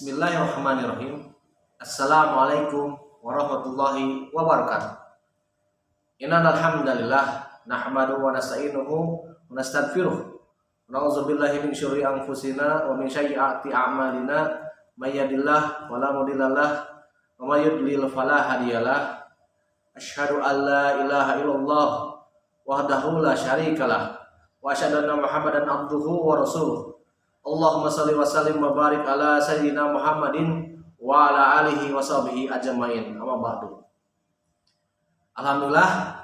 Bismillahirrahmanirrahim. Assalamualaikum warahmatullahi wabarakatuh. Innal hamdalillah nahmaduhu wa nasta'inuhu wa nastaghfiruh. Wa na'udzubillahi min syururi anfusina wa min sayyiati a'malina. May yahdihillahu fala mudhillalah wa may yudlil fala hadiyalah. Asyhadu an la ilaha illallah wahdahu la syarikalah wa asyhadu anna Muhammadan abduhu wa rasuluh. Allahumma shalli wa sallim wa barik ala sayyidina Muhammadin wa ala alihi wa sahbihi ajmain. Amma ba'du. Alhamdulillah,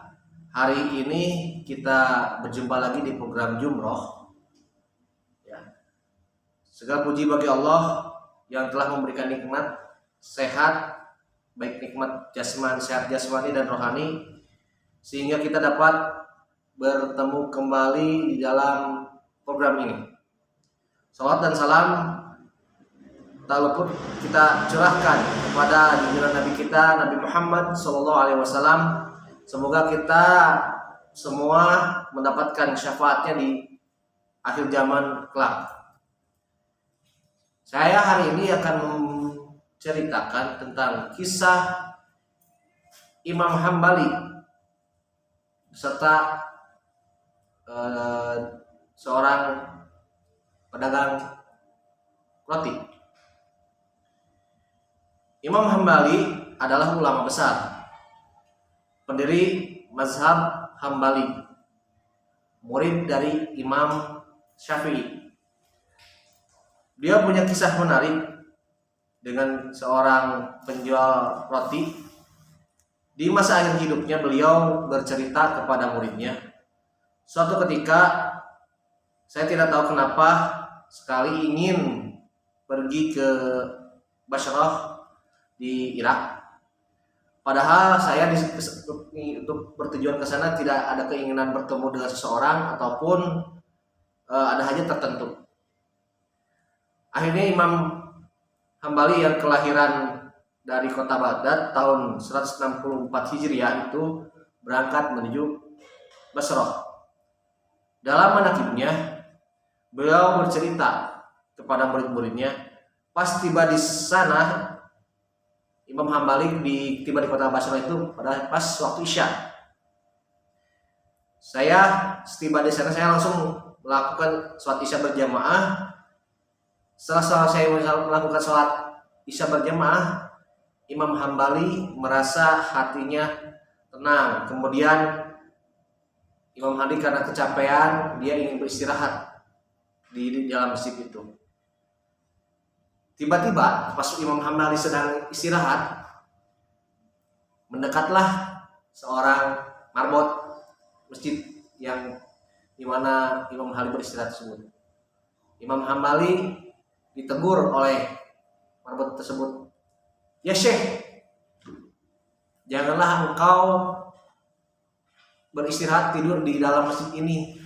hari ini kita berjumpa lagi di program Jumroh. Ya. Segala puji bagi Allah yang telah memberikan nikmat sehat, baik nikmat jasmani, sehat jasmani dan rohani, sehingga kita dapat bertemu kembali di dalam program ini. Salawat dan salam tak luput kita curahkan kepada junjungan Nabi kita, Nabi Muhammad SAW. Semoga kita semua mendapatkan syafaatnya di akhir zaman kelak. Saya hari ini akan menceritakan tentang kisah Imam Hambali serta seorang pedagang roti. Imam Hambali adalah ulama besar, pendiri mazhab Hambali, murid dari Imam Syafi'i. Dia punya kisah menarik dengan seorang penjual roti. Di masa akhir hidupnya beliau bercerita kepada muridnya, suatu ketika saya tidak tahu kenapa sekali ingin pergi ke Bashrah di Irak. Padahal saya untuk bertujuan ke sana tidak ada keinginan bertemu dengan seseorang ataupun ada hajat tertentu. Akhirnya Imam Hambali yang kelahiran dari kota Baghdad tahun 164 Hijriah itu berangkat menuju Bashrah. Dalam manaqibnya beliau bercerita kepada murid-muridnya, pas tiba di sana, Imam Hambali tiba di kota Bashrah itu pada pas waktu Isya. Saya setiba di sana, saya langsung melakukan sholat Isya berjamaah. Setelah saya melakukan sholat Isya berjamaah, Imam Hambali merasa hatinya tenang. Kemudian Imam Hambali karena kecapean, dia ingin beristirahat di dalam masjid itu. Tiba-tiba pas Imam Hambali sedang istirahat, mendekatlah seorang marbot masjid yang dimana Imam Hambali beristirahat tersebut. Imam Hambali ditegur oleh marbot tersebut, "Ya Syekh, janganlah engkau beristirahat tidur di dalam masjid ini."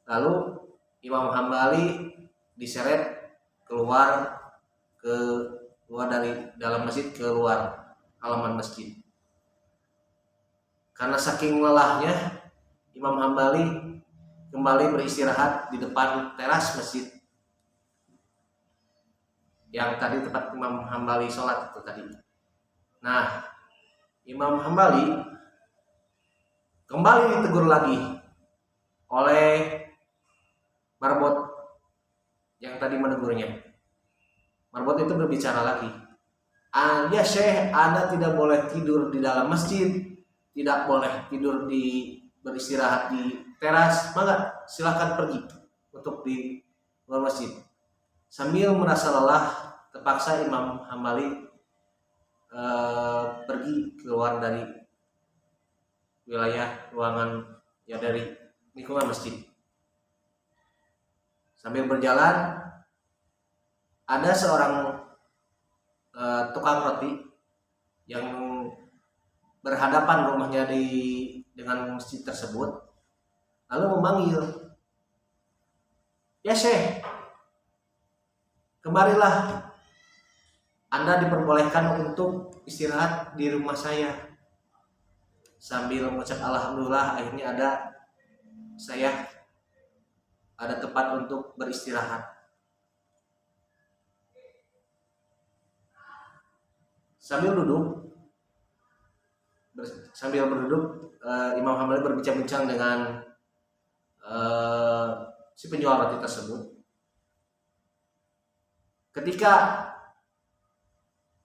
Lalu Imam Hambali diseret keluar dari dalam masjid, keluar halaman masjid. Karena saking lelahnya, Imam Hambali kembali beristirahat di depan teras masjid yang tadi tempat Imam Hambali sholat itu tadi. Nah, Imam Hambali kembali ditegur lagi oleh marbot yang tadi menegurnya. Marbot itu berbicara lagi, "Ya Syekh, Anda tidak boleh tidur di dalam masjid, tidak boleh tidur beristirahat di teras, maka silakan pergi untuk di luar masjid." Sambil merasa lelah, terpaksa Imam Hambali pergi keluar dari wilayah ruangan, ya dari lingkungan masjid. Sambil berjalan, ada seorang tukang roti yang berhadapan rumahnya dengan masjid tersebut, lalu memanggil, "Ya Syekh, kemarilah, Anda diperbolehkan untuk istirahat di rumah saya." Sambil mengucap alhamdulillah, akhirnya ada tempat untuk beristirahat. Sambil duduk, sambil berduduk, Imam Hambali berbincang-bincang dengan si penjual roti tersebut. Ketika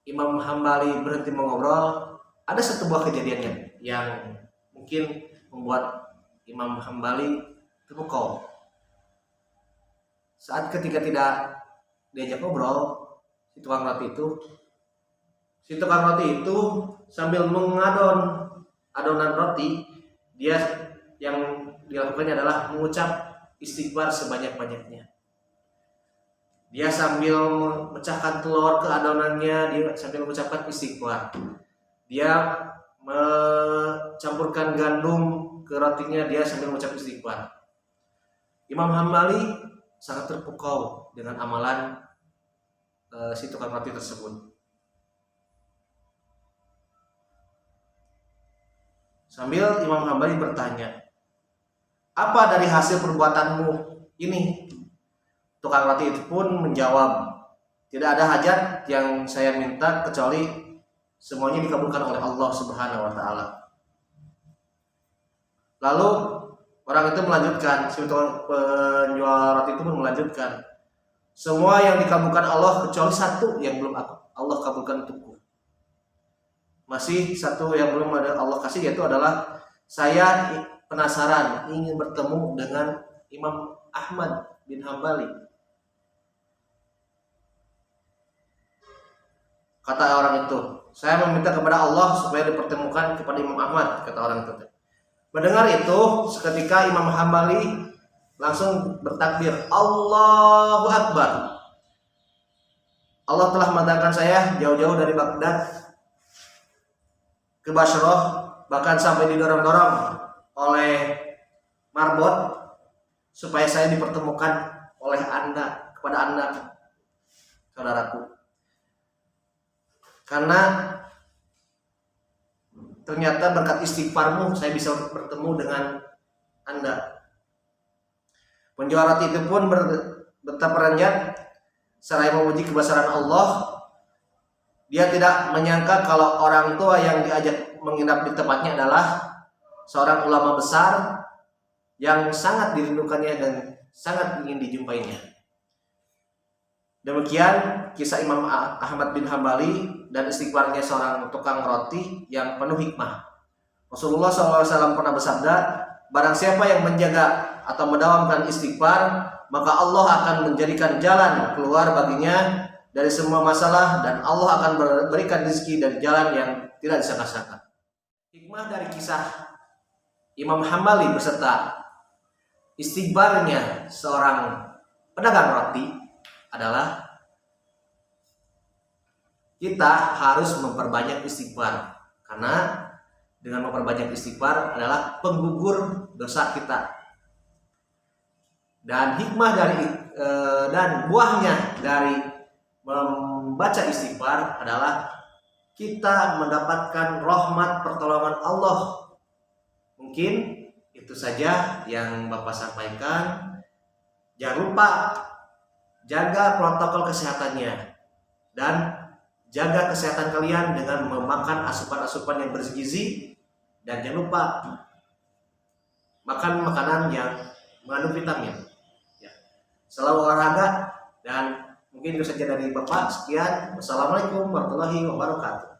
Imam Hambali berhenti mengobrol, ada satu buah kejadiannya yang mungkin membuat Imam Hambali terpukau. Saat ketika tidak diajak ngobrol, si tukang roti itu sambil mengadon adonan roti, dia yang dilakukannya adalah mengucap istighfar sebanyak-banyaknya. Dia sambil memecahkan telur ke adonannya, dia sambil mengucapkan istighfar. Dia mencampurkan gandum ke rotinya, dia sambil mengucap istighfar. Imam Hambali sangat terpukau dengan amalan si tukang roti tersebut. Sambil Imam Hambali bertanya, "Apa dari hasil perbuatanmu ini?" Tukang roti itu pun menjawab, "Tidak ada hajat yang saya minta kecuali semuanya dikabulkan oleh Allah Subhanahu wa taala." Lalu orang itu melanjutkan, si penjual roti itu pun melanjutkan, "Semua yang dikabulkan Allah kecuali satu yang belum Allah kabulkan untukku. Masih satu yang belum ada Allah kasih, yaitu adalah saya penasaran ingin bertemu dengan Imam Ahmad bin Hambali." Kata orang itu, "Saya meminta kepada Allah supaya dipertemukan kepada Imam Ahmad," kata orang itu. Mendengar itu, seketika Imam Hambali langsung bertakbir, "Allahu Akbar. Allah telah mendatangkan saya jauh-jauh dari Baghdad ke Bashrah, bahkan sampai didorong-dorong oleh marbot supaya saya dipertemukan oleh Anda kepada Anda, saudaraku. Karena ternyata berkat istighfarmu saya bisa bertemu dengan Anda." Penjual roti itu pun betapa beranjak seraya memuji kebesaran Allah. Dia tidak menyangka kalau orang tua yang diajak menginap di tempatnya adalah seorang ulama besar yang sangat dirindukannya dan sangat ingin dijumpainya. Demikian kisah Imam Ahmad bin Hambali dan istighfarnya seorang tukang roti yang penuh hikmah. Rasulullah SAW pernah bersabda, "Barang siapa yang menjaga atau mendawamkan istighfar, maka Allah akan menjadikan jalan keluar baginya dari semua masalah dan Allah akan berikan rezeki dari jalan yang tidak disangka-sangka." Hikmah dari kisah Imam Hambali beserta istighfarnya seorang pedagang roti adalah kita harus memperbanyak istighfar, karena dengan memperbanyak istighfar adalah penggugur dosa kita. Dan hikmah dari dan buahnya dari membaca istighfar adalah kita mendapatkan rahmat pertolongan Allah. Mungkin itu saja yang Bapak sampaikan. Jangan lupa jaga protokol kesehatannya dan jaga kesehatan kalian dengan memakan asupan-asupan yang bergizi, dan jangan lupa makan makanan yang mengandung vitamin. Ya. Selalu olahraga, dan mungkin itu saja dari Bapak. Sekian. Wassalamualaikum warahmatullahi wabarakatuh.